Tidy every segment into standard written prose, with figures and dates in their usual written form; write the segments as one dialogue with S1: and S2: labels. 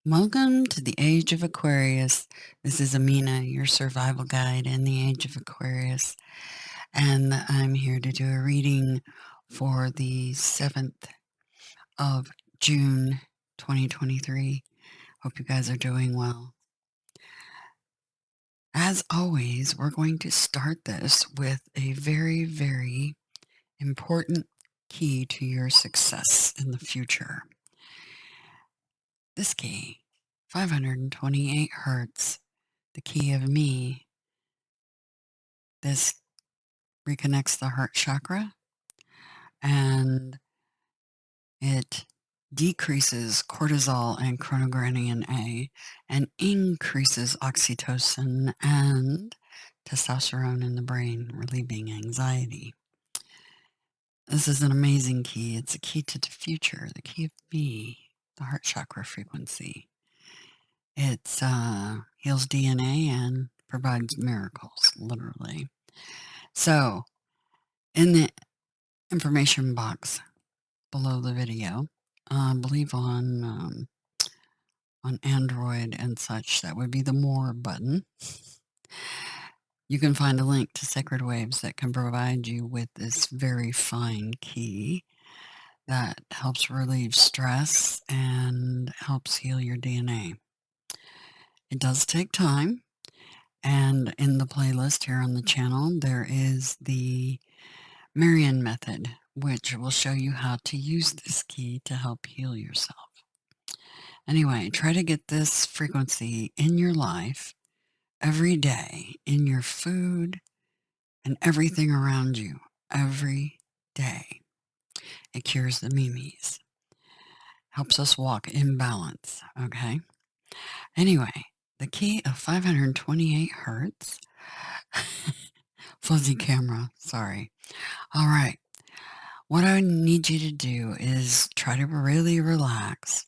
S1: Welcome to the Age of Aquarius. This is Amina, your survival guide in the Age of Aquarius, and I'm here to do a reading for the 7th of June 2023. Hope you guys are doing well. As always, we're going to start this with a very, very important key to your success in the future. This key, 528 hertz, the key of me. This reconnects the heart chakra and it decreases cortisol and chronogranin A and increases oxytocin and testosterone in the brain, relieving anxiety. This is an amazing key. It's a key to the future, the key of me, the heart chakra frequency. It heals DNA and provides miracles, literally. So, in the information box below the video, I believe on Android and such, that would be the More button. You can find a link to Sacred Waves that can provide you with this very fine key that helps relieve stress and helps heal your DNA. It does take time, and in the playlist here on the channel, there is the Marian method, which will show you how to use this key to help heal yourself. Anyway, try to get this frequency in your life every day, in your food and everything around you, every day. It cures the mimes, helps us walk in balance, okay? Anyway, the key of 528 hertz, fuzzy camera, sorry. All right, what I need you to do is try to really relax.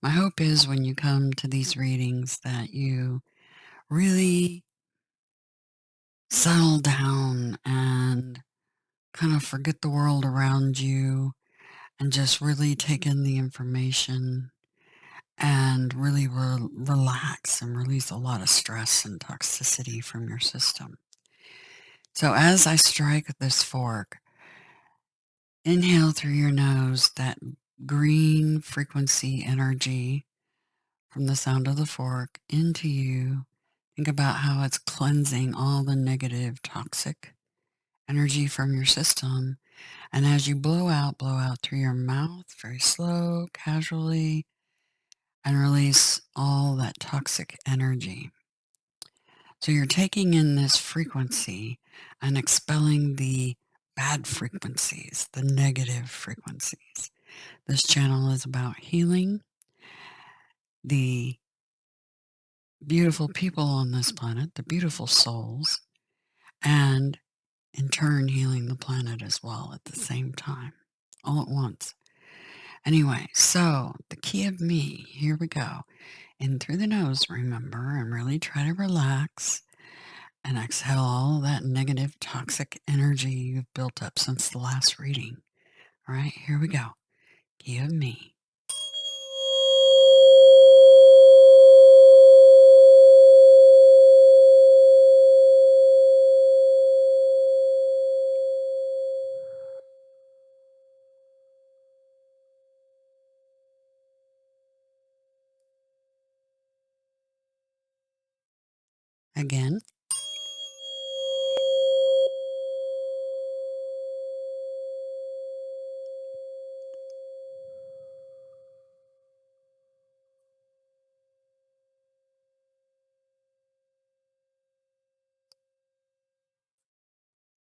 S1: My hope is when you come to these readings that you really settle down and kind of forget the world around you and just really take in the information and really relax and release a lot of stress and toxicity from your system. So as I strike this fork, inhale through your nose that green frequency energy from the sound of the fork into you. Think about how it's cleansing all the negative, toxic energy from your system. And as you blow out through your mouth, very slow, casually, and release all that toxic energy. So you're taking in this frequency and expelling the bad frequencies, the negative frequencies. This channel is about healing the beautiful people on this planet, the beautiful souls, and in turn healing the planet as well at the same time, all at once. Anyway, so the key of me, here we go. In through the nose, remember, and really try to relax and exhale all that negative, toxic energy you've built up since the last reading. All right, here we go. Key of me. Again.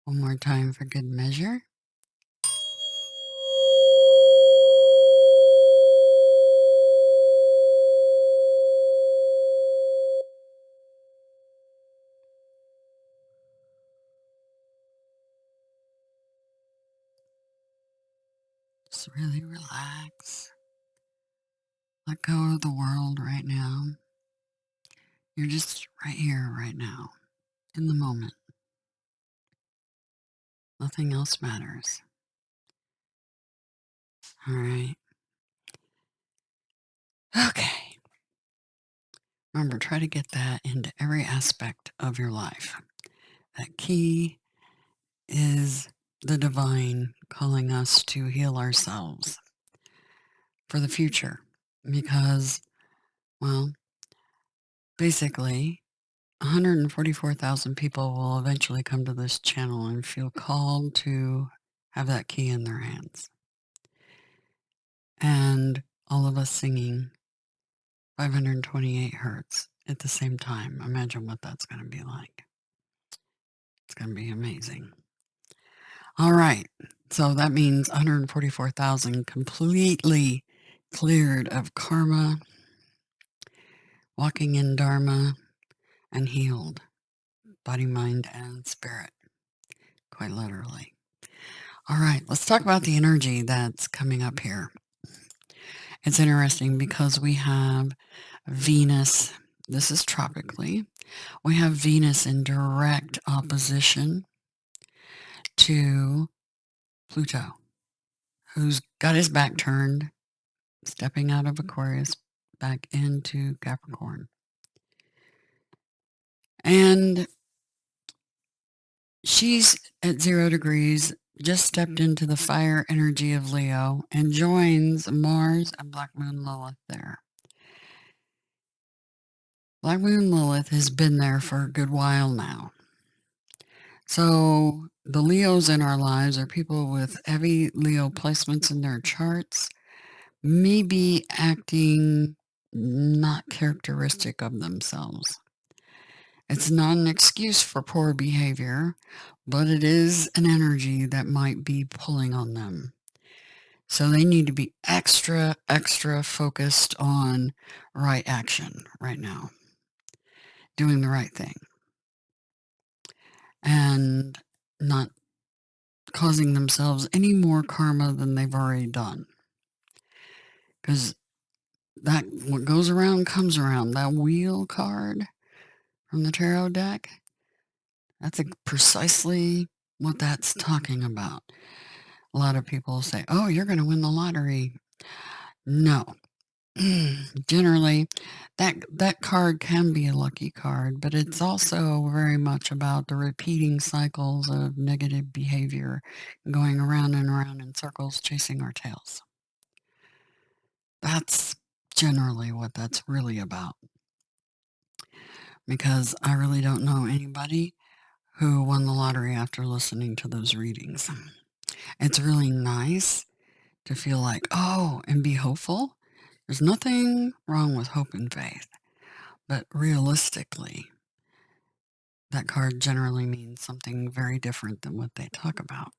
S1: One more time for good measure. Just really relax. Let go of the world right now. You're just right here, right now, in the moment. Nothing else matters. All right. Okay. Remember, try to get that into every aspect of your life. That key is the divine calling us to heal ourselves for the future. Because, well, basically, 144,000 people will eventually come to this channel and feel called to have that key in their hands. And all of us singing 528 hertz at the same time. Imagine what that's going to be like. It's going to be amazing. All right. So that means 144,000 completely cleared of karma, walking in dharma, and healed. Body, mind, and spirit. Quite literally. All right. Let's talk about the energy that's coming up here. It's interesting because we have Venus. This is tropically. We have Venus in direct opposition to Pluto, who's got his back turned, stepping out of Aquarius back into Capricorn. And she's at 0 degrees, just stepped into the fire energy of Leo and joins Mars and Black Moon Lilith there. Black Moon Lilith has been there for a good while now. So the Leos in our lives are people with heavy Leo placements in their charts, maybe acting not characteristic of themselves. It's not an excuse for poor behavior, but it is an energy that might be pulling on them. So they need to be extra, extra focused on right action right now, doing the right thing, and not causing themselves any more karma than they've already done. Because that what goes around comes around. That wheel card from the tarot deck, that's precisely what that's talking about. A lot of people say, oh, you're going to win the lottery. No. Generally, that card can be a lucky card, but it's also very much about the repeating cycles of negative behavior going around and around in circles, chasing our tails. That's generally what that's really about. Because I really don't know anybody who won the lottery after listening to those readings. It's really nice to feel like, oh, and be hopeful. There's nothing wrong with hope and faith. But realistically, that card generally means something very different than what they talk about.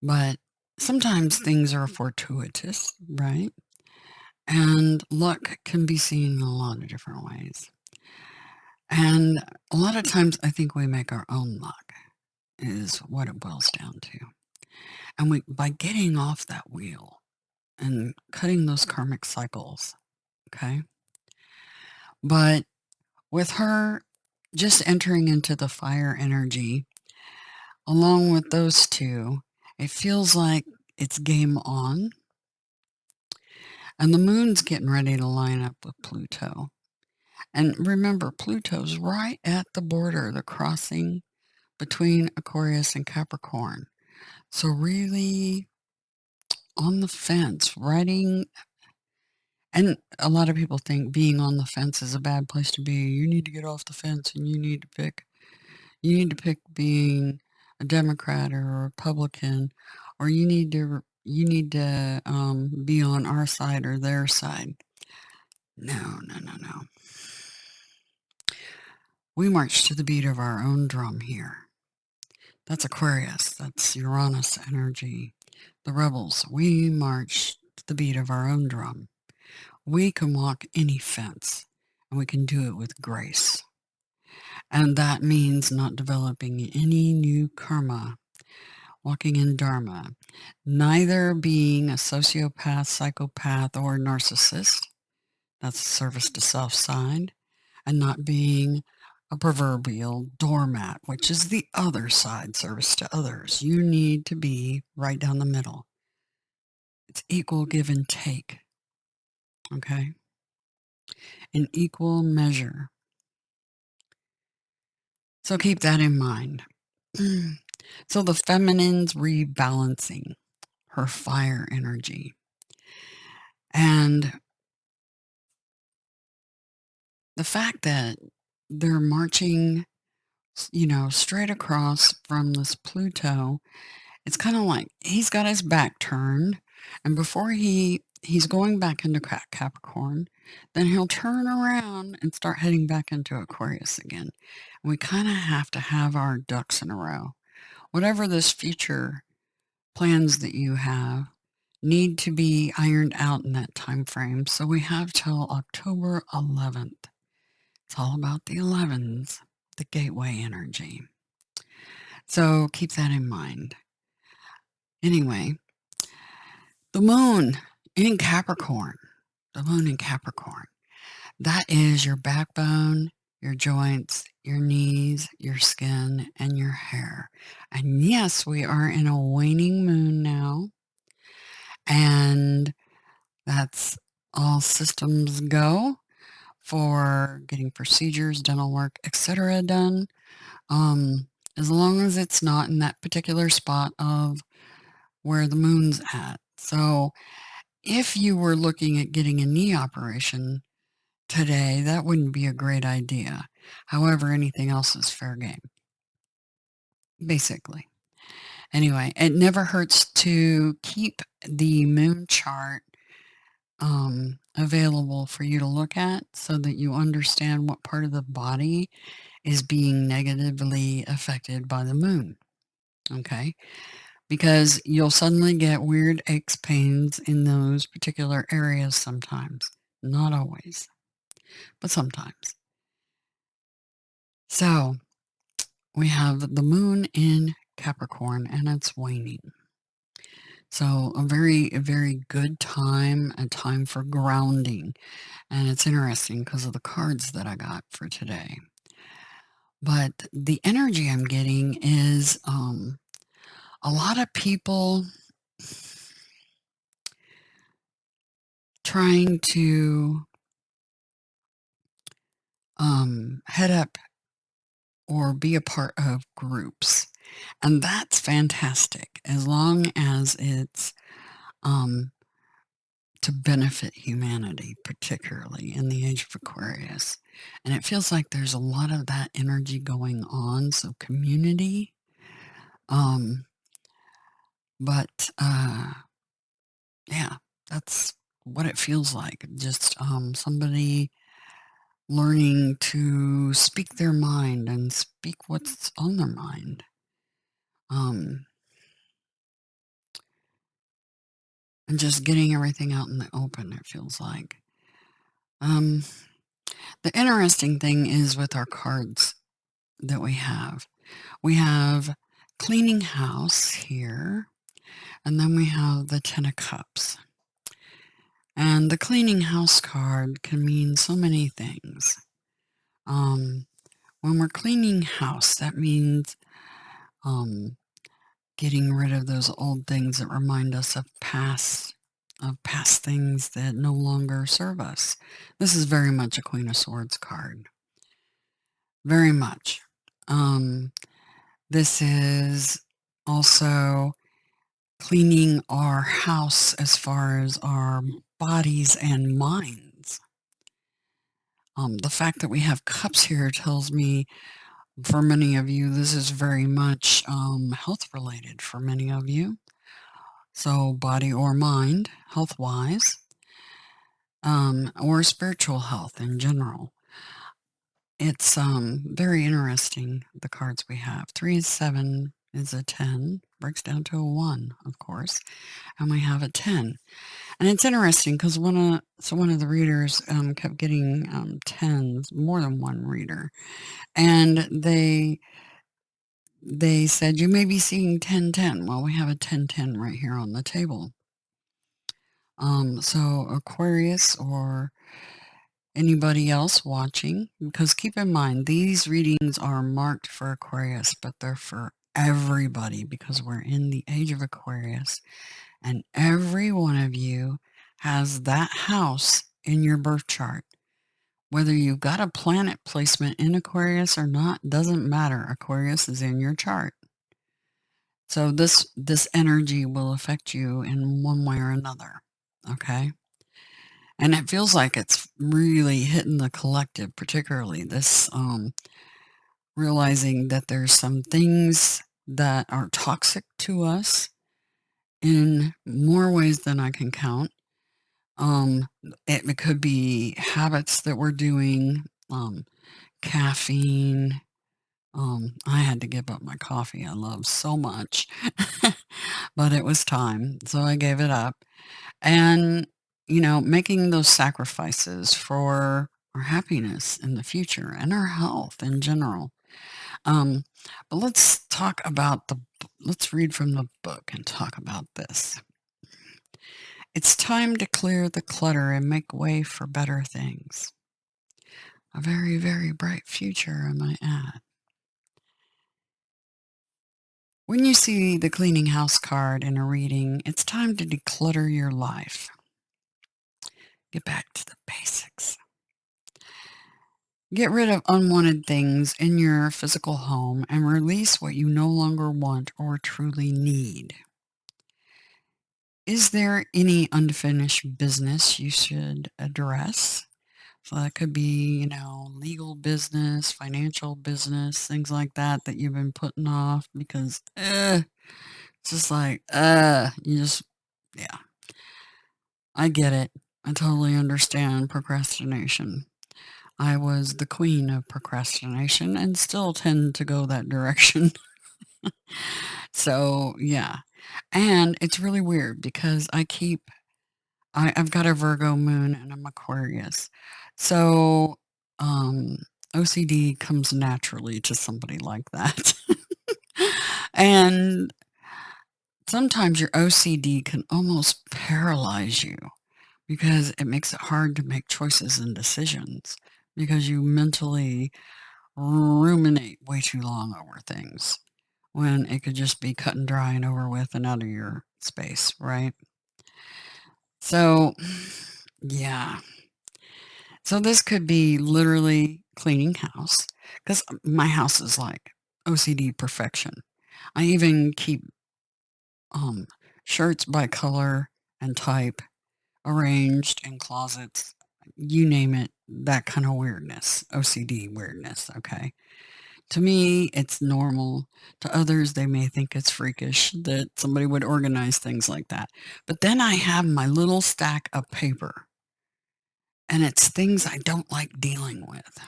S1: But sometimes things are fortuitous, right? And luck can be seen in a lot of different ways. And a lot of times I think we make our own luck is what it boils down to. And by getting off that wheel and cutting those karmic cycles, okay? But with her just entering into the fire energy, along with those two, it feels like it's game on. And the moon's getting ready to line up with Pluto. And remember, Pluto's right at the border, the crossing between Aquarius and Capricorn. So really on the fence, riding. And a lot of people think being on the fence is a bad place to be. You need to get off the fence and you need to pick being a Democrat or a Republican, or you need to be on our side or their side. No, no, no, no. We march to the beat of our own drum here. That's Aquarius. That's Uranus energy. The rebels. We march to the beat of our own drum. We can walk any fence, and we can do it with grace. And that means not developing any new karma, walking in dharma, neither being a sociopath, psychopath, or narcissist. That's service to self side, and not being a proverbial doormat, which is the other side, service to others. You need to be right down the middle. It's equal give and take. Okay? in equal measure. So keep that in mind. So the feminine's rebalancing her fire energy. And the fact that they're marching, straight across from this Pluto, it's kind of like he's got his back turned, and before he's going back into Capricorn, then he'll turn around and start heading back into Aquarius again. And we kind of have to have our ducks in a row. Whatever this future plans that you have need to be ironed out in that time frame. So we have till October 11th. It's all about the 11s, the gateway energy. So keep that in mind. Anyway, the moon in Capricorn, the moon in Capricorn, that is your backbone, your joints, your knees, your skin, and your hair. And yes, we are in a waning moon now. And that's all systems go for getting procedures, dental work, etc. done. As long as it's not in that particular spot of where the moon's at. So if you were looking at getting a knee operation today, that wouldn't be a great idea. However, anything else is fair game, basically. Anyway, it never hurts to keep the moon chart available for you to look at so that you understand what part of the body is being negatively affected by the moon. Okay? Because you'll suddenly get weird aches, pains in those particular areas sometimes. Not always, but sometimes. So we have the moon in Capricorn and it's waning. So a very good time, a time for grounding. And it's interesting because of the cards that I got for today. But the energy I'm getting is a lot of people trying to head up or be a part of groups. And that's fantastic as long as it's to benefit humanity, particularly in the age of Aquarius. And it feels like there's a lot of that energy going on. So community. But yeah, that's what it feels like. Just somebody learning to speak their mind and speak what's on their mind. And just getting everything out in the open, it feels like. The interesting thing is with our cards that we have. We have cleaning house here, and then we have the Ten of Cups. And the cleaning house card can mean so many things. When we're cleaning house, that means getting rid of those old things that remind us of past things that no longer serve us. This is very much a Queen of Swords card. Very much. This is also cleaning our house as far as our bodies and minds. The fact that we have cups here tells me, for many of you, this is very much health related for many of you. So body or mind, health-wise, or spiritual health in general. It's very interesting, the cards we have. 3 is 7 is a 10, breaks down to a 1, of course, and we have a 10. And it's interesting because one of the readers kept getting 10s, more than one reader, and they said, you may be seeing 1010. Well, we have a 1010 right here on the table. So Aquarius or anybody else watching, because keep in mind, these readings are marked for Aquarius, but they're for everybody because we're in the age of Aquarius, and every one of you has that house in your birth chart Whether you've got a planet placement in Aquarius or not doesn't matter. Aquarius is in your chart. So this energy will affect you in one way or another, okay? And it feels like it's really hitting the collective, particularly this realizing that there's some things that are toxic to us in more ways than I can count. Um, it could be habits that we're doing, caffeine. I had to give up my coffee I love so much, but it was time, so I gave it up. And, making those sacrifices for our happiness in the future and our health in general. Um, but let's read from the book and talk about this. It's time to clear the clutter and make way for better things. A very, very bright future, I might add. When you see the cleaning house card in a reading, it's time to declutter your life. Get back to the basics. Get rid of unwanted things in your physical home and release what you no longer want or truly need. Is there any unfinished business you should address? So that could be, legal business, financial business, things like that that you've been putting off because it's just like, yeah, I get it. I totally understand procrastination. I was the queen of procrastination and still tend to go that direction. So, yeah. And it's really weird because I've got a Virgo moon and I'm Aquarius. So, um, OCD comes naturally to somebody like that. And sometimes your OCD can almost paralyze you because it makes it hard to make choices and decisions because you mentally ruminate way too long over things when it could just be cut and dry and over with and out of your space, right? So, yeah. So this could be literally cleaning house because my house is like OCD perfection. I even keep um, shirts by color and type arranged in closets. You name it, that kind of weirdness, OCD weirdness. Okay. To me, it's normal. To others, they may think it's freakish that somebody would organize things like that. But then I have my little stack of paper, and it's things I don't like dealing with.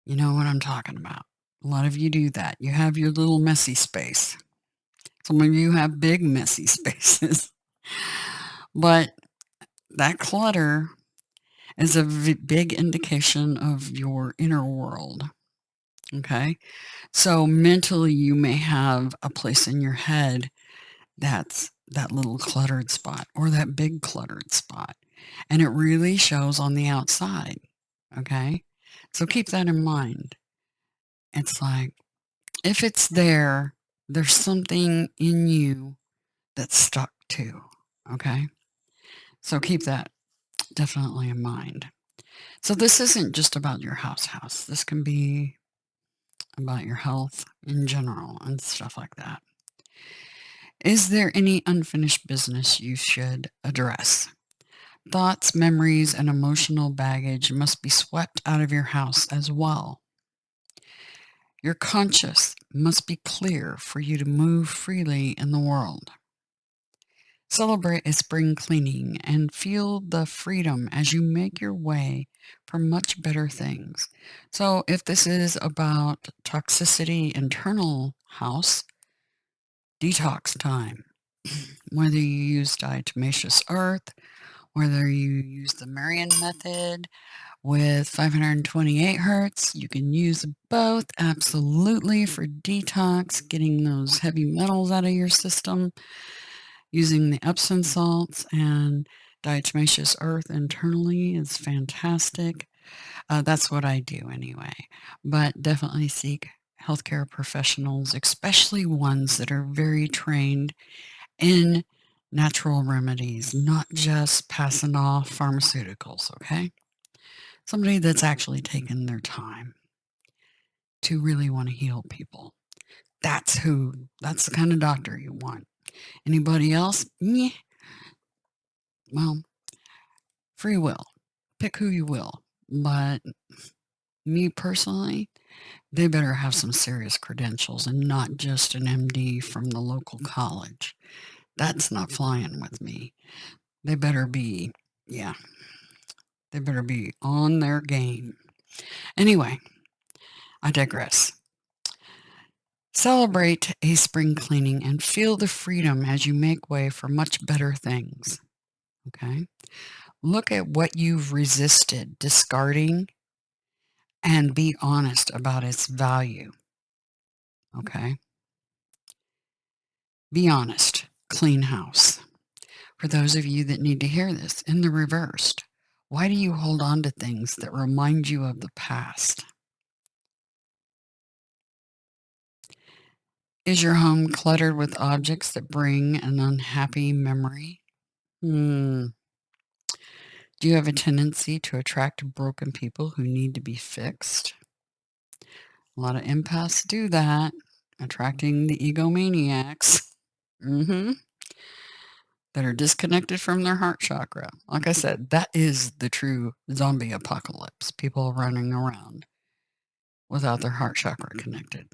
S1: You know what I'm talking about. A lot of you do that. You have your little messy space. Some of you have big messy spaces. But that clutter is a big indication of your inner world. Okay. So mentally, you may have a place in your head that's that little cluttered spot or that big cluttered spot. And it really shows on the outside. Okay. So keep that in mind. It's like, if it's there, there's something in you that's stuck too. Okay. So keep that definitely in mind. So this isn't just about your house. This can be about your health in general and stuff like that. Is there any unfinished business you should address? Thoughts, memories, and emotional baggage must be swept out of your house as well. Your conscience must be clear for you to move freely in the world. Celebrate a spring cleaning and feel the freedom as you make your way for much better things. So if this is about toxicity internal house, detox time. Whether you use diatomaceous earth, whether you use the Marion method with 528 hertz, you can use both absolutely for detox, getting those heavy metals out of your system, using the Epsom salts and diatomaceous earth internally is fantastic. That's what I do anyway. But definitely seek healthcare professionals, especially ones that are very trained in natural remedies, not just passing off pharmaceuticals, okay? Somebody that's actually taken their time to really want to heal people. That's the kind of doctor you want. Anybody else? Meh. Well, free will. Pick who you will. But me personally, they better have some serious credentials and not just an MD from the local college. That's not flying with me. They better be, yeah, they better be on their game. Anyway, I digress. Celebrate a spring cleaning and feel the freedom as you make way for much better things. Okay? Look at what you've resisted discarding and be honest about its value. Okay? Be honest. Clean house. For those of you that need to hear this, in the reversed, why do you hold on to things that remind you of the past? Is your home cluttered with objects that bring an unhappy memory? Do you have a tendency to attract broken people who need to be fixed? A lot of empaths do that, attracting the egomaniacs that are disconnected from their heart chakra. Like I said, that is the true zombie apocalypse. People running around without their heart chakra connected.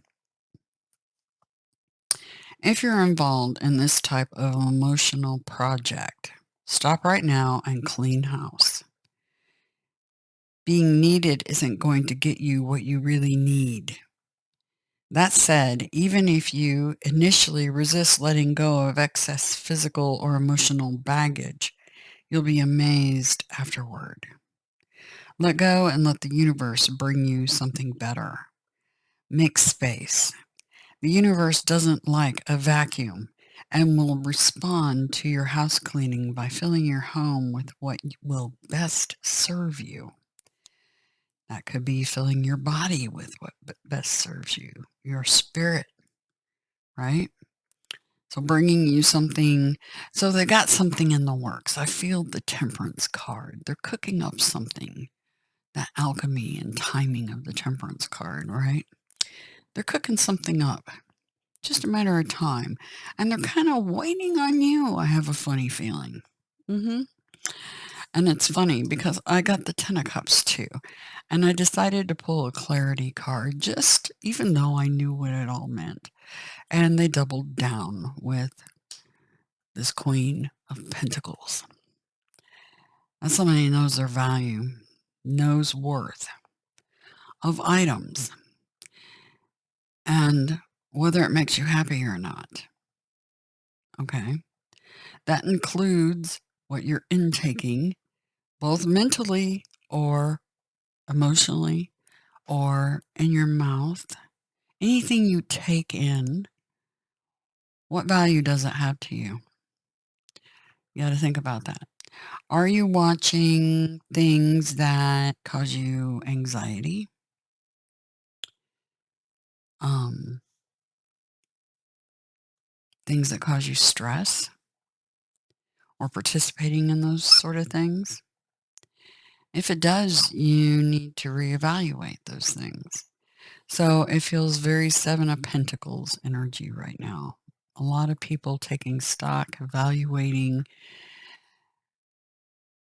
S1: If you're involved in this type of emotional project, stop right now and clean house. Being needed isn't going to get you what you really need. That said, even if you initially resist letting go of excess physical or emotional baggage, you'll be amazed afterward. Let go and let the universe bring you something better. Make space. The universe doesn't like a vacuum and will respond to your house cleaning by filling your home with what will best serve you. That could be filling your body with what best serves you, your spirit, right? So bringing you something, so they got something in the works. I feel the temperance card. They're cooking up something, that alchemy and timing of the temperance card, right? They're cooking something up. Just a matter of time. And they're kind of waiting on you. I have a funny feeling. And it's funny because I got the Ten of Cups too. And I decided to pull a clarity card, just even though I knew what it all meant. And they doubled down with this Queen of Pentacles. And somebody knows their value, knows worth of items, and whether it makes you happy or not. Okay. That includes what you're intaking, both mentally or emotionally or in your mouth. Anything you take in, what value does it have to you? You got to think about that. Are you watching things that cause you anxiety? Things that cause you stress? Or participating in those sort of things? If it does, you need to reevaluate those things. So it feels very Seven of Pentacles energy right now. A lot of people taking stock, evaluating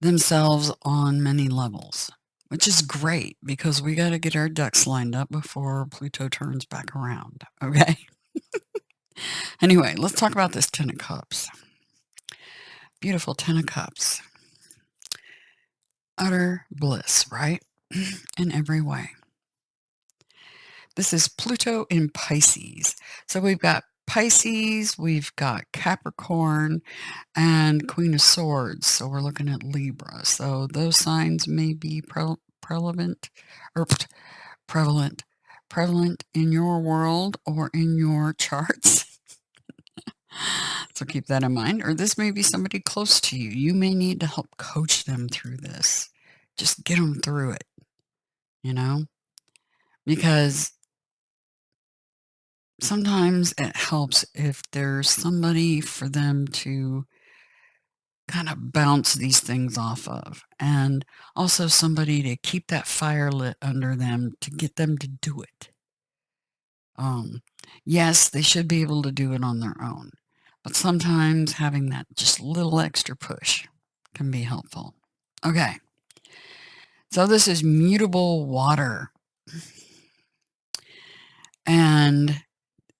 S1: themselves on many levels, which is great because we got to get our ducks lined up before Pluto turns back around. Okay. Anyway, let's talk about this Ten of Cups. Beautiful Ten of Cups. Utter bliss, right? In every way. This is Pluto in Pisces. So we've got Pisces, we've got Capricorn, and Queen of Swords. So we're looking at Libra. So those signs may be prevalent in your world or in your charts. So keep that in mind. Or this may be somebody close to you. You may need to help coach them through this. Just get them through it, because sometimes it helps if there's somebody for them to kind of bounce these things off of, and also somebody to keep that fire lit under them to get them to do it. Um, yes, they should be able to do it on their own, but sometimes having that just little extra push can be helpful. Okay, so this is mutable water, and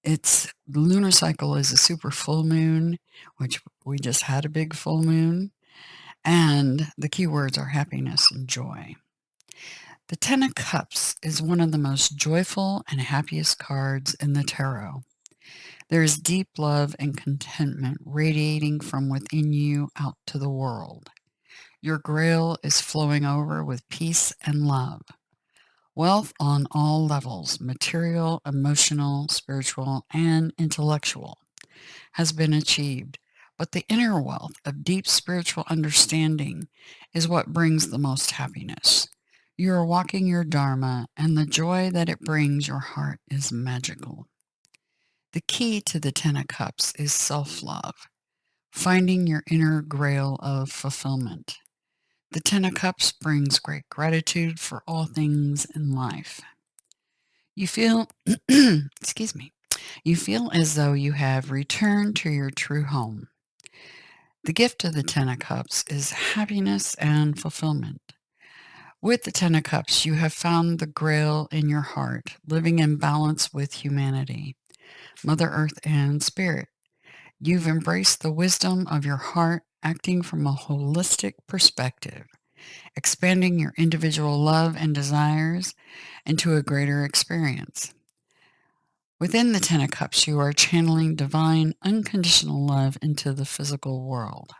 S1: it's the lunar cycle is a super full moon, which we just had a big full moon, and the keywords are happiness and joy. The Ten of Cups is one of the most joyful and happiest cards in the tarot. There is deep love and contentment radiating from within you out to the world. Your grail is flowing over with peace and love. Wealth on all levels, material, emotional, spiritual, and intellectual, has been achieved. But the inner wealth of deep spiritual understanding is what brings the most happiness. You are walking your Dharma, and the joy that it brings your heart is magical. The key to the Ten of Cups is self-love, finding your inner grail of fulfillment. The Ten of Cups brings great gratitude for all things in life. You feel, excuse me, you feel as though you have returned to your true home. The gift of the Ten of Cups is happiness and fulfillment. With the Ten of Cups, you have found the grail in your heart, living in balance with humanity, Mother Earth, and Spirit. You've embraced the wisdom of your heart, acting from a holistic perspective, expanding your individual love and desires into a greater experience. Within the Ten of Cups, you are channeling divine, unconditional love into the physical world.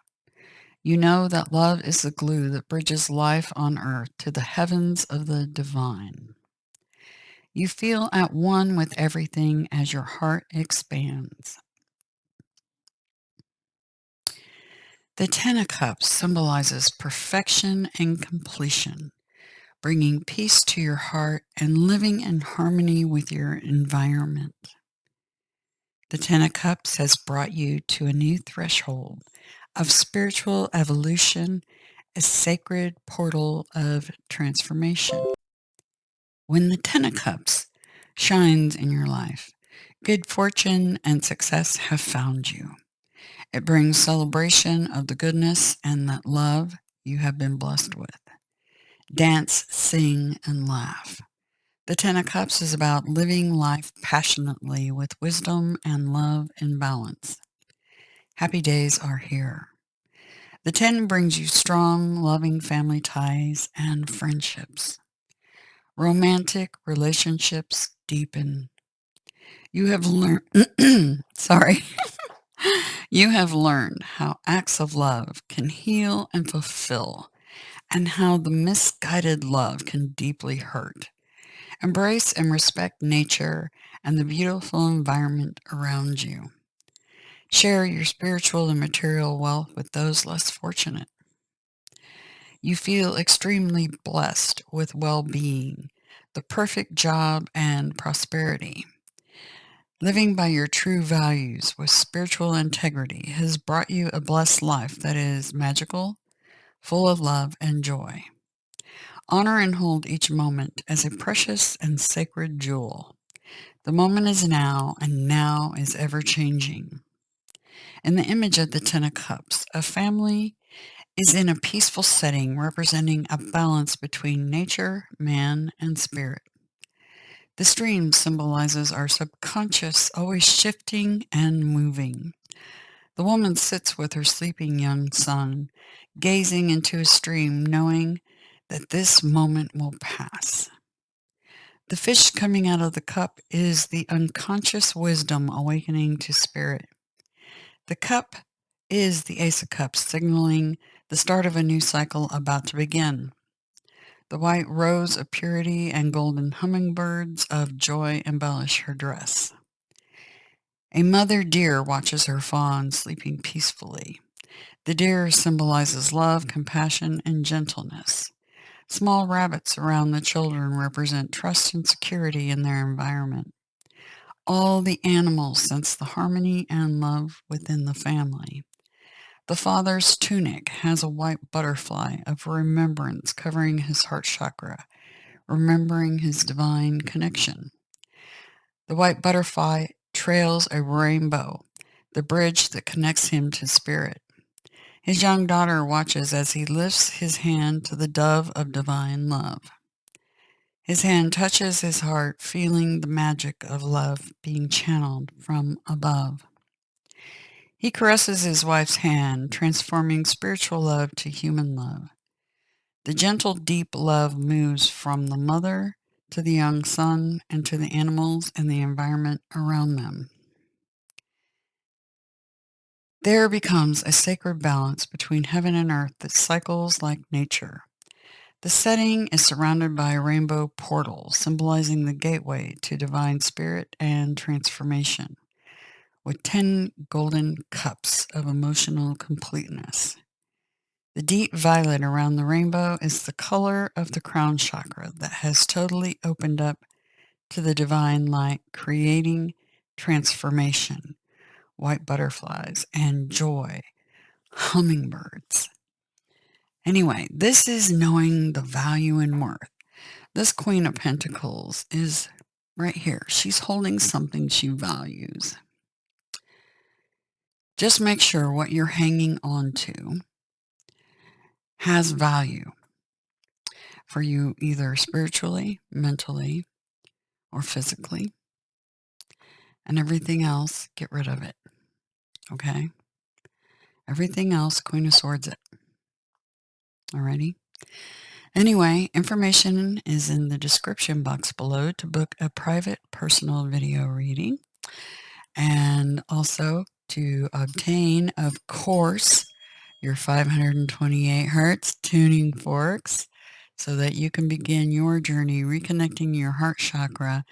S1: You know that love is the glue that bridges life on earth to the heavens of the divine. You feel at one with everything as your heart expands. The Ten of Cups symbolizes perfection and completion, bringing peace to your heart and living in harmony with your environment. The Ten of Cups has brought you to a new threshold of spiritual evolution, a sacred portal of transformation. When the Ten of Cups shines in your life, good fortune and success have found you. It brings celebration of the goodness and that love you have been blessed with. Dance, sing, and laugh. The Ten of Cups is about living life passionately with wisdom and love in balance. Happy days are here. The Ten brings you strong, loving family ties and friendships. Romantic relationships deepen. You have learned, sorry, you have learned how acts of love can heal and fulfill, and how the misguided love can deeply hurt. Embrace and respect nature and the beautiful environment around you. Share your spiritual and material wealth with those less fortunate. You feel extremely blessed with well-being, the perfect job, and prosperity. Living by your true values with spiritual integrity has brought you a blessed life that is magical, full of love and joy. Honor and hold each moment as a precious and sacred jewel. The moment is now, and now is ever changing. In the image of the Ten of Cups, a family is in a peaceful setting representing a balance between nature, man, and spirit. The stream symbolizes our subconscious, always shifting and moving. The woman sits with her sleeping young son, gazing into a stream, knowing that this moment will pass. The fish coming out of the cup is the unconscious wisdom awakening to spirit. The cup is the Ace of Cups, signaling the start of a new cycle about to begin. The white rose of purity and golden hummingbirds of joy embellish her dress. A mother deer watches her fawn sleeping peacefully. The deer symbolizes love, compassion, and gentleness. Small rabbits around the children represent trust and security in their environment. All the animals sense the harmony and love within the family. The father's tunic has a white butterfly of remembrance covering his heart chakra, remembering his divine connection. The white butterfly trails a rainbow, the bridge that connects him to spirit. His young daughter watches as he lifts his hand to the dove of divine love. His hand touches his heart, feeling the magic of love being channeled from above. He caresses his wife's hand, transforming spiritual love to human love. The gentle, deep love moves from the mother to the young son and to the animals and the environment around them. There becomes a sacred balance between heaven and earth that cycles like nature. The setting is surrounded by a rainbow portal, symbolizing the gateway to divine spirit and transformation, with 10 golden cups of emotional completeness. The deep violet around the rainbow is the color of the crown chakra that has totally opened up to the divine light, creating transformation, white butterflies, and joy, hummingbirds. Anyway, this is knowing the value and worth. This Queen of Pentacles is right here. She's holding something she values. Just make sure what you're hanging on to has value for you, either spiritually, mentally, or physically. And everything else, get rid of it. Okay? Everything else, Queen of Swords it. Alrighty? Anyway, information is in the description box below to book a private personal video reading. And also to obtain, of course, your 528 hertz tuning forks so that you can begin your journey reconnecting your heart chakra,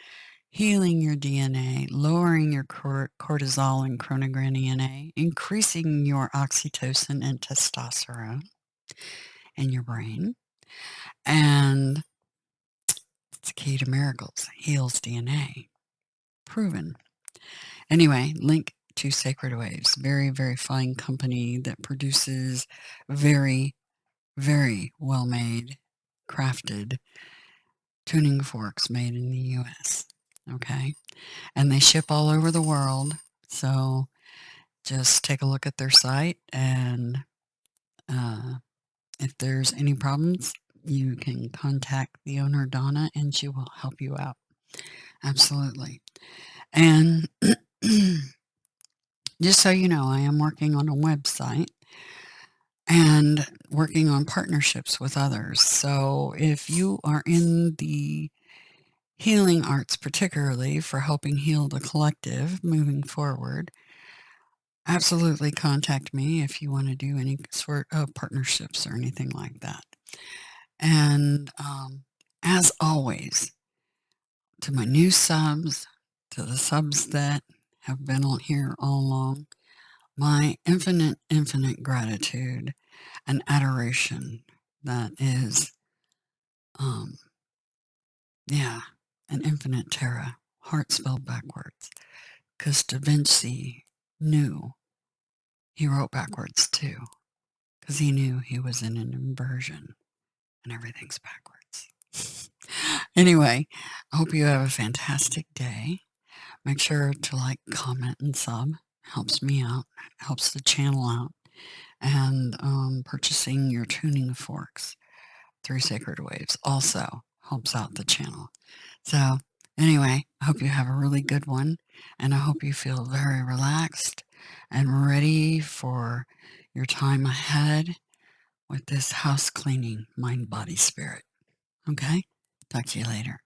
S1: healing your DNA, lowering your cortisol and chronogram DNA, increasing your oxytocin and testosterone in your brain. And it's the key to miracles, heals DNA. Proven. Anyway, link to Sacred Waves, very, very fine company that produces very, very well-made, crafted tuning forks made in the U.S. Okay? And they ship all over the world. So just take a look at their site, and if there's any problems, you can contact the owner, Donna, and she will help you out. Absolutely. And just so you know, I am working on a website and working on partnerships with others. So if you are in the healing arts, particularly for helping heal the collective moving forward, absolutely contact me if you want to do any sort of partnerships or anything like that. And as always, to my new subs, to the subs that have been on here all along, my infinite, infinite gratitude and adoration. That is, an infinite terra, heart spelled backwards, because Da Vinci knew he wrote backwards too, because he knew he was in an inversion and everything's backwards. Anyway, I hope you have a fantastic day. Make sure to like, comment, and sub. Helps me out, helps the channel out. And purchasing your tuning forks through Sacred Waves also helps out the channel. So anyway, I hope you have a really good one, and I hope you feel very relaxed and ready for your time ahead with this house cleaning, mind, body, spirit. Okay? Talk to you later.